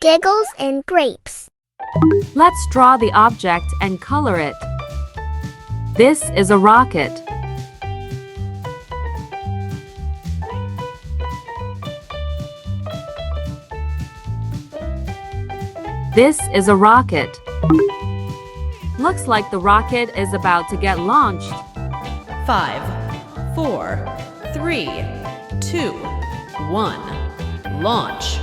Giggles and grapes. Let's draw the object and color it. This is a rocket. This is a rocket. Looks like the rocket is about to get launched. 5, 4, 3, 2, 1. Launch.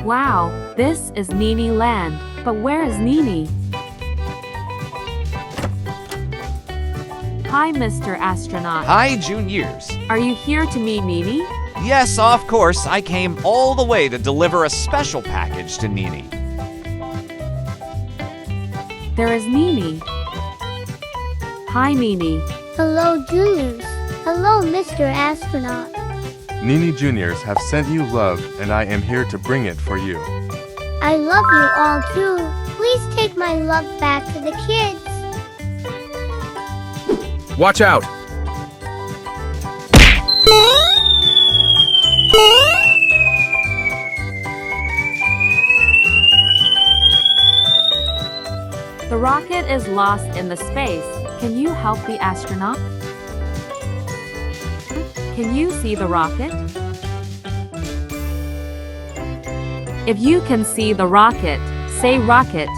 Wow, this is Nini Land. But where is Nini? Hi, Mr. Astronaut. Hi, Juniors. Are you here to meet Nini? Yes, of course. I came all the way to deliver a special package to Nini. There is Nini. Hi, Nini. Hello, Juniors. Hello, Mr. Astronaut. Nini Juniors have sent you love, and I am here to bring it for you. I love you all too. Please take my love back to the kids. Watch out! The rocket is lost in the space. Can you help the astronaut? Can you see the rocket? If you can see the rocket, say rocket.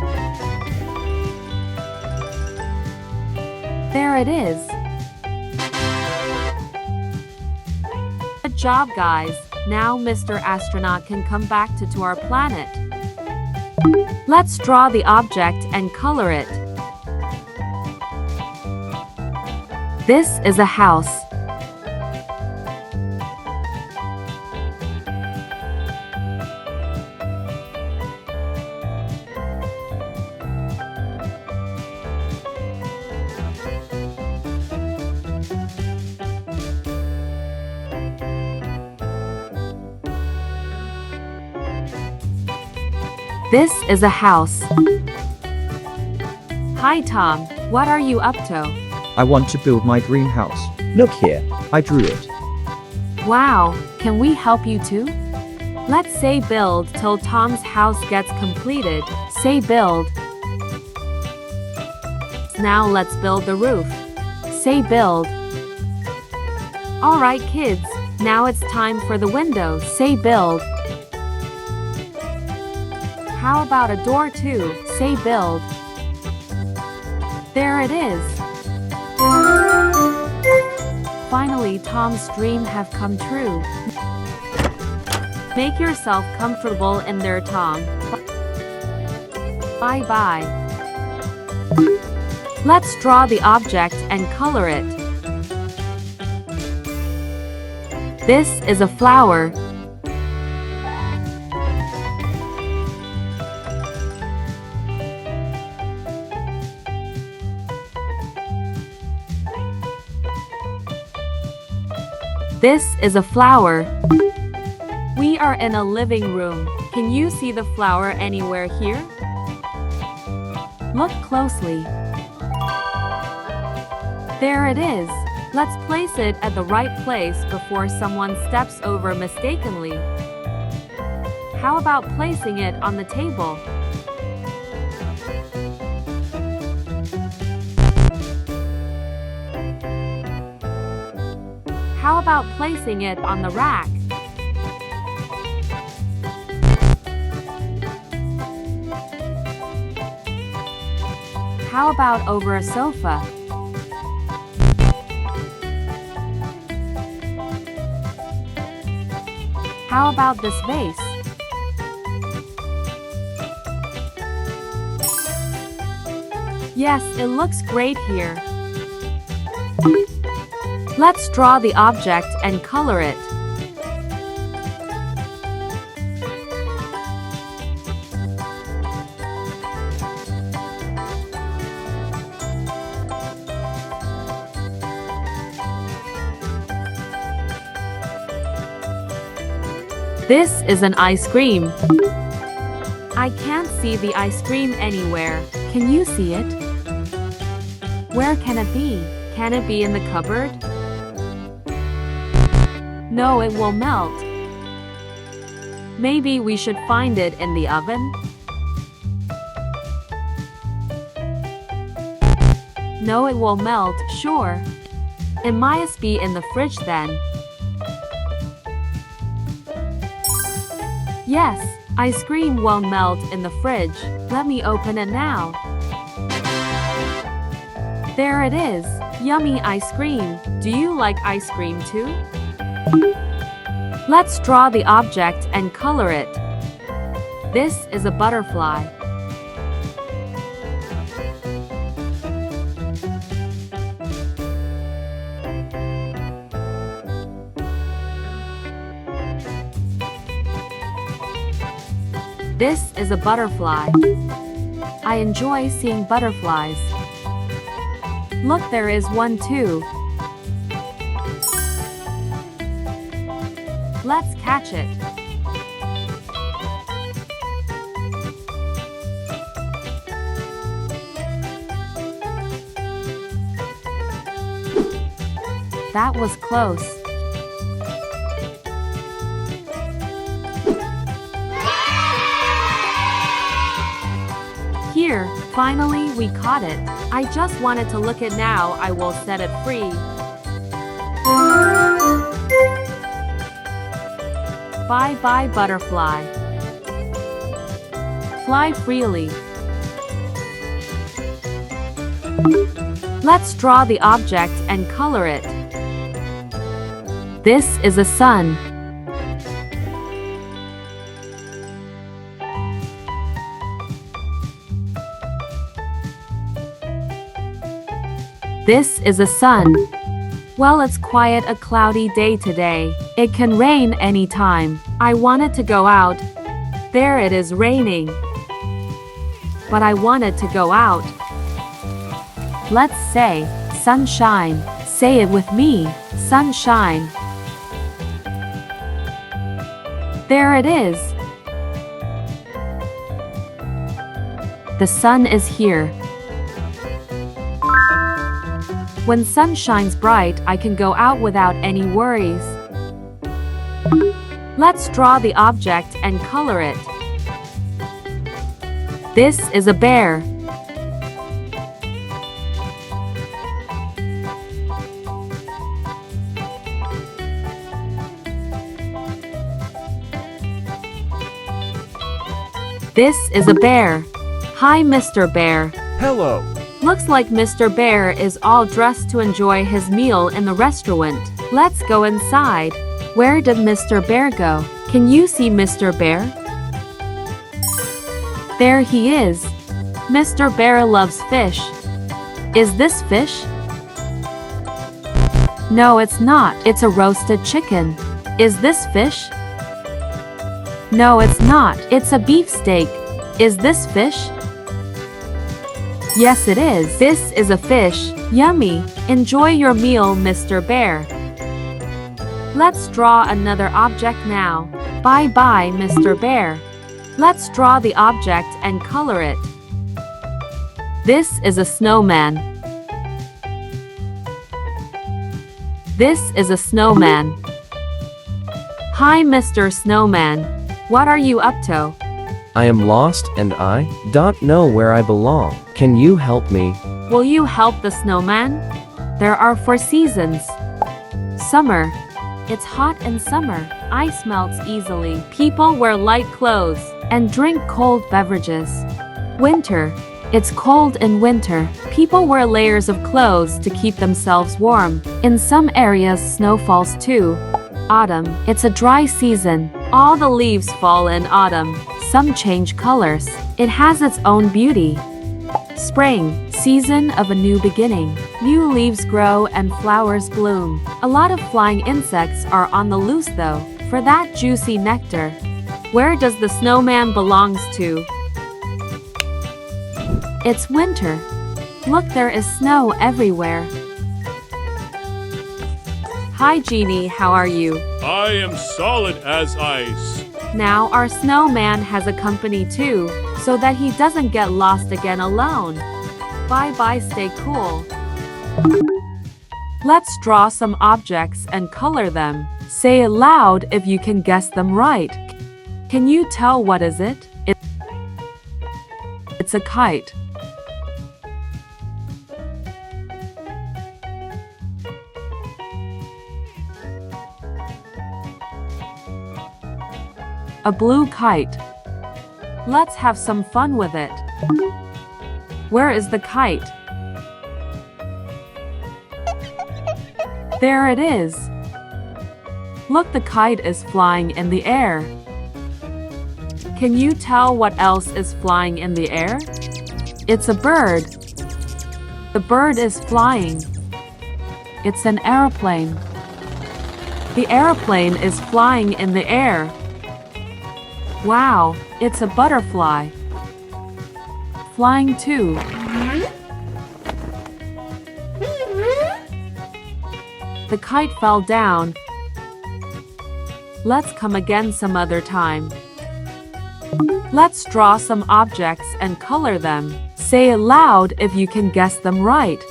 There it is. Good job, guys. Now Mr. Astronaut can come back to our planet. Let's draw the object and color it. This is a house. This is a house. Hi, Tom. What are you up to? I want to build my dream house. Look here, I drew it. Wow, can we help you too? Let's say build till Tom's house gets completed. Say build. Now let's build the roof. Say build. Alright kids, now it's time for the window. Say build. How about a door too? Say build. There it is. Finally, Tom's dream have come true. Make yourself comfortable in there, Tom. Bye-bye. Let's draw the object and color it. This is a flower. This is a flower. We are in a living room. Can you see the flower anywhere here? Look closely. There it is. Let's place it at the right place before someone steps over mistakenly. How about placing it on the table? How about placing it on the rack? How about over a sofa? How about this vase? Yes, it looks great here. Let's draw the object and color it. This is an ice cream. I can't see the ice cream anywhere. Can you see it? Where can it be? Can it be in the cupboard? No, it will melt. Maybe we should find it in the oven? No, it will melt, sure. It must be in the fridge then. Yes, ice cream will melt in the fridge. Let me open it now. There it is. Yummy ice cream. Do you like ice cream too? Let's draw the object and color it. This is a butterfly. This is a butterfly. I enjoy seeing butterflies. Look, there is one too. Let's catch it. That was close. Here, finally we caught it. I just wanted to look it now. I will set it free. Bye bye butterfly. Fly freely. Let's draw the object and color it. This is a sun. This is a sun. Well, it's quite a cloudy day today. It can rain anytime. I wanted to go out. There it is raining. But I wanted to go out. Let's say, sunshine. Say it with me, sunshine. There it is. The sun is here. When sun shines bright, I can go out without any worries. Let's draw the object and color it. This is a bear. This is a bear. Hi, Mr. Bear. Hello. Looks like Mr. Bear is all dressed to enjoy his meal in the restaurant. Let's go inside. Where did Mr. Bear go? Can you see Mr. Bear? There he is. Mr. Bear loves fish. Is this fish? No, it's not. It's a roasted chicken. Is this fish? No, it's not. It's a beefsteak. Is this fish? Yes, it is. This is a fish. Yummy. Enjoy your meal, Mr. Bear. Let's draw another object now. Bye-bye, Mr. Bear. Let's draw the object and color it. This is a snowman. This is a snowman. Hi, Mr. Snowman. What are you up to? I am lost and I don't know where I belong. Can you help me? Will you help the snowman? There are 4 seasons. Summer. It's hot in summer. Ice melts easily. People wear light clothes and drink cold beverages. Winter. It's cold in winter. People wear layers of clothes to keep themselves warm. In some areas, snow falls too. Autumn. It's a dry season. All the leaves fall in autumn. Some change colors. It has its own beauty. Spring, season of a new beginning. New leaves grow and flowers bloom. A lot of flying insects are on the loose though, for that juicy nectar. Where does the snowman belongs to? It's winter. Look, there is snow everywhere. Hi, Genie, how are you? I am solid as ice. Now our snowman has a company too. so that he doesn't get lost again alone. Bye bye, stay cool. Let's draw some objects and color them. Say it loud if you can guess them right. Can you tell what is it? It's a kite. A blue kite. Let's have some fun with it. Where is the kite? There it is. Look, the kite is flying in the air. Can you tell what else is flying in the air? It's a bird. The bird is flying. It's an airplane. The airplane is flying in the air. Wow, it's a butterfly. Flying too. The kite fell down. Let's come again some other time. Let's draw some objects and color them. Say it loud if you can guess them right.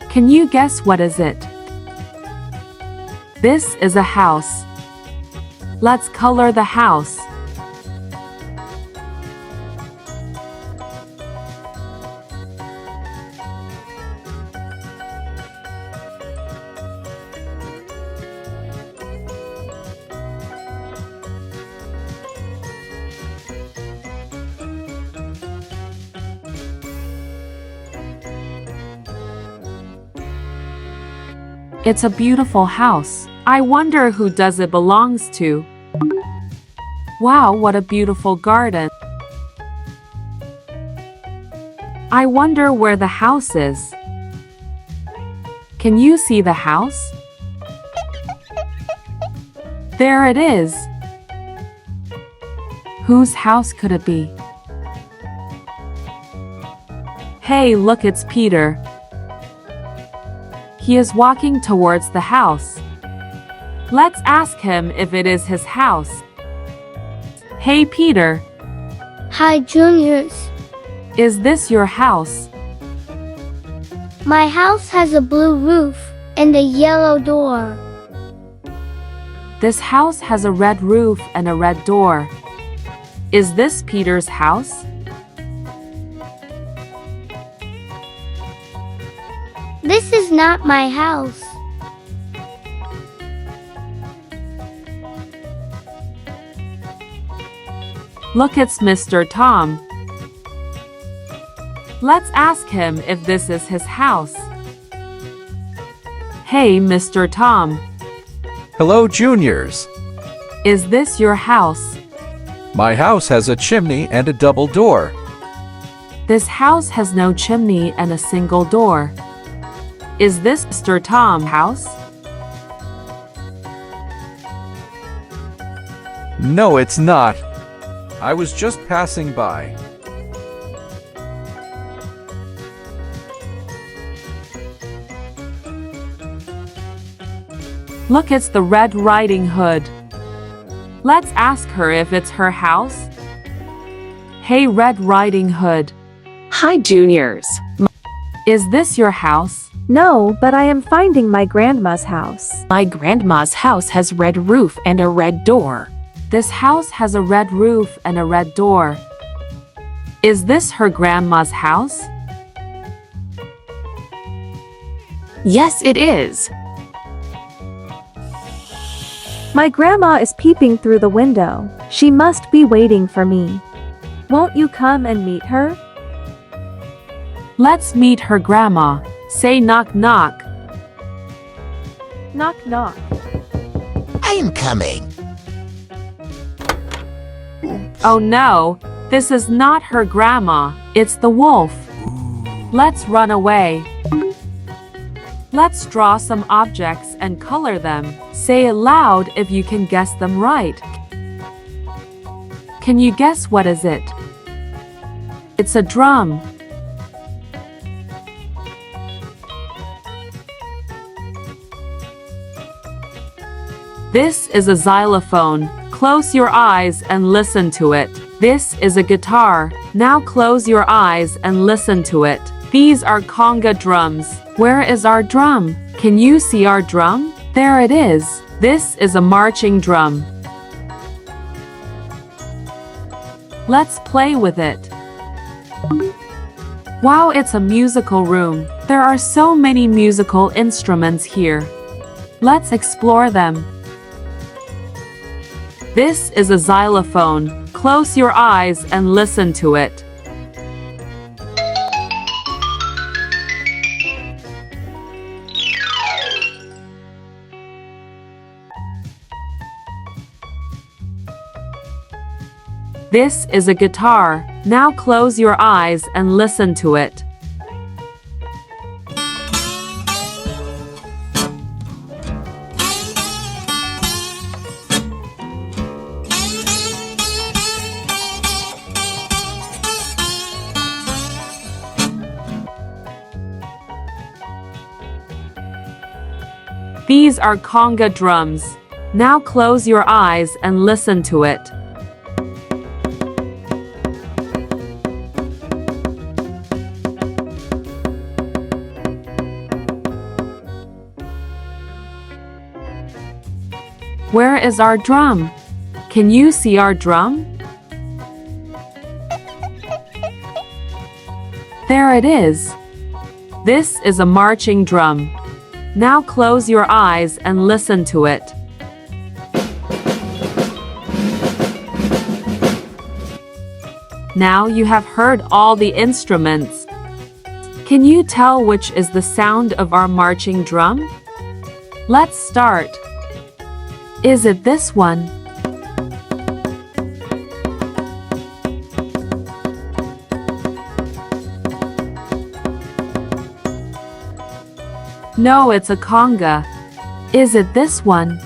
Can you guess what is it? This is a house. Let's color the house. It's a beautiful house. I wonder who does it belongs to. Wow, what a beautiful garden. I wonder where the house is. Can you see the house? There it is. Whose house could it be? Hey, look, it's Peter. He is walking towards the house. Let's ask him if it is his house. Hey, Peter. Hi, juniors. Is this your house? My house has a blue roof and a yellow door. This house has a red roof and a red door. Is this Peter's house? This is not my house. Look, it's Mr. Tom. Let's ask him if this is his house. Hey, Mr. Tom. Hello, juniors. Is this your house? My house has a chimney and a double door. This house has no chimney and a single door. Is this Mr. Tom's house? No, it's not. I was just passing by. Look, it's the Red Riding Hood. Let's ask her if it's her house. Hey, Red Riding Hood. Hi, juniors. Is this your house? No, but I am finding my grandma's house. My grandma's house has red roof and a red door. This house has a red roof and a red door. Is this her grandma's house? Yes, it is. My grandma is peeping through the window. She must be waiting for me. Won't you come and meet her? Let's meet her grandma. Say knock knock. Knock knock. I am coming. Oh no, this is not her grandma. It's the wolf. Let's run away. Let's draw some objects and color them. Say it loud if you can guess them right. Can you guess what is it? It's a drum. This is a xylophone. Close your eyes and listen to it. This is a guitar. Now close your eyes and listen to it. These are conga drums. Where is our drum? Can you see our drum? There it is. This is a marching drum. Let's play with it. Wow, it's a musical room. There are so many musical instruments here. Let's explore them. This is a xylophone. Close your eyes and listen to it. This is a guitar. Now close your eyes and listen to it. These are conga drums. Now close your eyes and listen to it. Where is our drum? Can you see our drum? There it is. This is a marching drum. Now close your eyes and listen to it. Now you have heard all the instruments. Can you tell which is the sound of our marching drum? Let's start. Is it this one? No, it's a conga. Is it this one?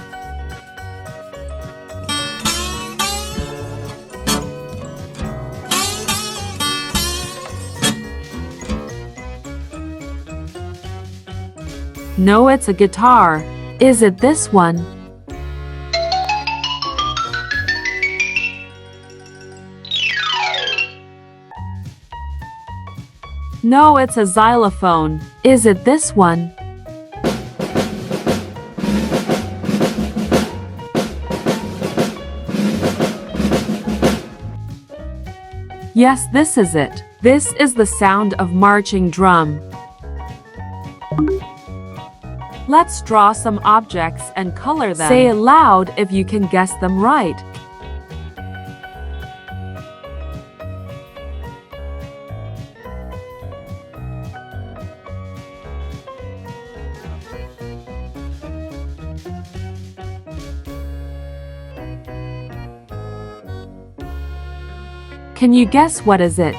No, it's a guitar. Is it this one? No, it's a xylophone. Is it this one? Yes, this is it. This is the sound of marching drum. Let's draw some objects and color them. Say it loud if you can guess them right. Can you guess what is it?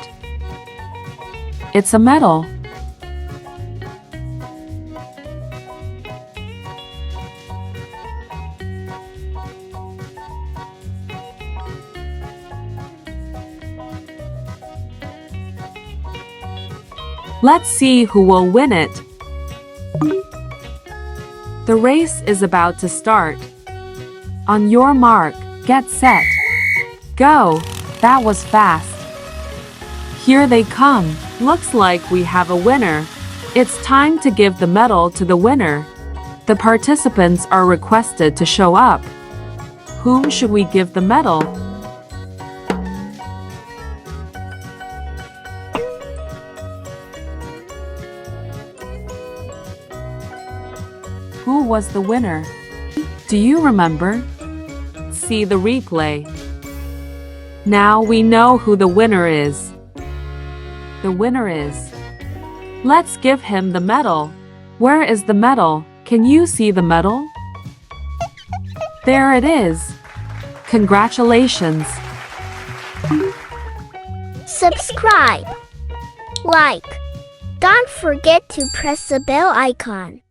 It's a medal. Let's see who will win it. The race is about to start. On your mark, get set, go. That was fast. Here they come. Looks like we have a winner. It's time to give the medal to the winner. The participants are requested to show up. Whom should we give the medal? Who was the winner? Do you remember? See the replay. Now we know who the winner is. The winner is. Let's give him the medal. Where is the medal? Can you see the medal? There it is. Congratulations. Subscribe. Like. Don't forget to press the bell icon.